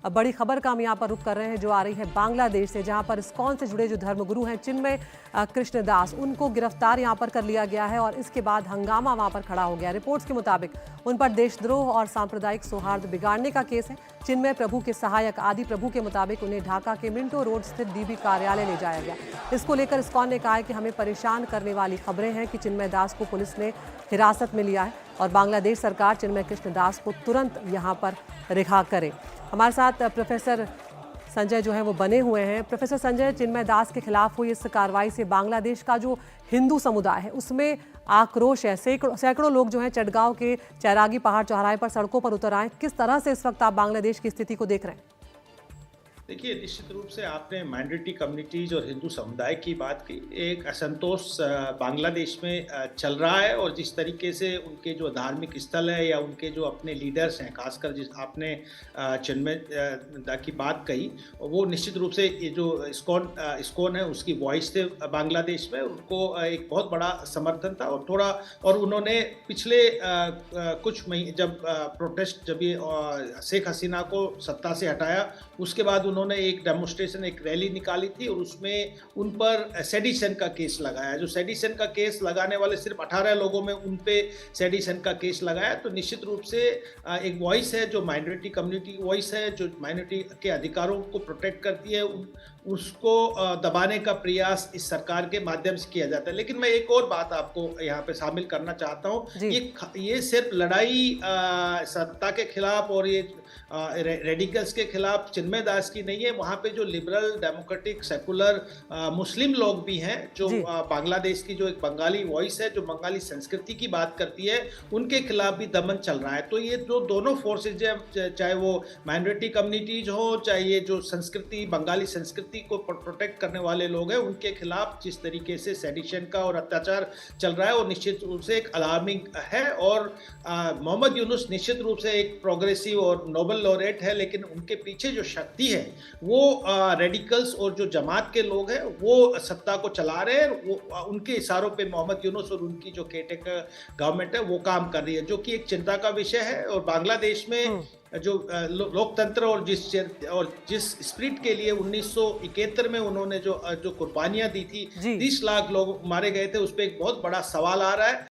बड़ी खबर का हम यहाँ पर रुख कर रहे हैं जो आ रही है बांग्लादेश से, जहाँ पर इस्कॉन से जुड़े जो धर्मगुरु हैं चिन्मय कृष्णदास, उनको गिरफ्तार यहाँ पर कर लिया गया है और इसके बाद हंगामा वहाँ पर खड़ा हो गया। रिपोर्ट्स के मुताबिक उन पर देशद्रोह और सांप्रदायिक सौहार्द बिगाड़ने का केस है। चिन्मय प्रभु के सहायक आदि प्रभु के मुताबिक उन्हें ढाका के मिंटो रोड स्थित डीबी कार्यालय ले जाया गया। इसको लेकर इस्कॉन ने कहा है कि हमें परेशान करने वाली खबरें हैं कि चिन्मय दास को पुलिस ने हिरासत में लिया है और बांग्लादेश सरकार चिन्मय कृष्णदास को तुरंत यहाँ पर रिहा करे। हमारे साथ प्रोफेसर संजय जो है वो बने हुए हैं। प्रोफेसर संजय, चिन्मय दास के खिलाफ हुई इस कार्रवाई से बांग्लादेश का जो हिंदू समुदाय है उसमें आक्रोश है। सैकड़ों लोग जो हैं चटगांव के चैरागी पहाड़ चौराहे पर सड़कों पर उतर आए। किस तरह से इस वक्त आप बांग्लादेश की स्थिति को देख रहे हैं? देखिए, निश्चित रूप से आपने माइनॉरिटी कम्युनिटीज़ और हिंदू समुदाय की बात की। एक असंतोष बांग्लादेश में चल रहा है और जिस तरीके से उनके जो धार्मिक स्थल है या उनके जो अपने लीडर्स हैं, खासकर जिस आपने चिन्मय दा की बात कही, वो निश्चित रूप से ये जो इस्कॉन है उसकी वॉइस थे बांग्लादेश में। उनको एक बहुत बड़ा समर्थन था और उन्होंने पिछले कुछ महीने जब प्रोटेस्ट जब ये शेख हसीना को सत्ता से हटाया, उसके बाद उन्होंने एक डेमोन्स्ट्रेशन, एक रैली निकाली थी और उसमें उन पर सेडिशन का केस लगाया। जो सेडिशन का केस लगाने वाले सिर्फ 18 लोगों में उन पे सेडिशन का केस लगाया। तो निश्चित रूप से एक वॉइस है जो माइनॉरिटी कम्युनिटी वॉइस है, जो माइनॉरिटी के अधिकारों को प्रोटेक्ट करती है, उसको दबाने का प्रयास इस सरकार के माध्यम से किया जाता है। लेकिन मैं एक और बात आपको यहाँ पे शामिल करना चाहता हूँ। ये सिर्फ लड़ाई सत्ता के खिलाफ और ये रेडिकल्स के खिलाफ चिन्मय दास की नहीं है। वहाँ पे जो लिबरल, डेमोक्रेटिक, सेकुलर मुस्लिम लोग भी हैं जो बांग्लादेश की जो एक बंगाली वॉइस है, जो बंगाली संस्कृति की बात करती है, उनके खिलाफ भी दमन चल रहा है। तो ये जो दोनों फोर्सेज है, चाहे वो माइनॉरिटी कम्युनिटीज हो, चाहे ये जो संस्कृति, बंगाली संस्कृति को प्रोटेक्ट करने वाले लोग हैं, उनके खिलाफ जिस तरीके से सेडिशन का और अत्याचार चल रहा है वो निश्चित रूप से एक अलार्मिंग है। और मोहम्मद यूनुस निश्चित रूप से एक प्रोग्रेसिव और नोबल लॉरेट है, लेकिन उनके पीछे जो शक्ति है वो रेडिकल्स और जो जमात के लोग हैं वो सत्ता को चला रहे हैं। वो उनके इशारों पे मोहम्मद यूनुस और उनकी जो केटेकर गवर्नमेंट है वो काम कर रही है, जो कि एक चिंता का विषय है। और बांग्लादेश में जो लोकतंत्र और जिस स्पिरिट के लिए 1971 में उन्होंने जो कुर्बानियां दी थी, 30 लाख लोग मारे गए थे, उस पर एक बहुत बड़ा सवाल आ रहा है।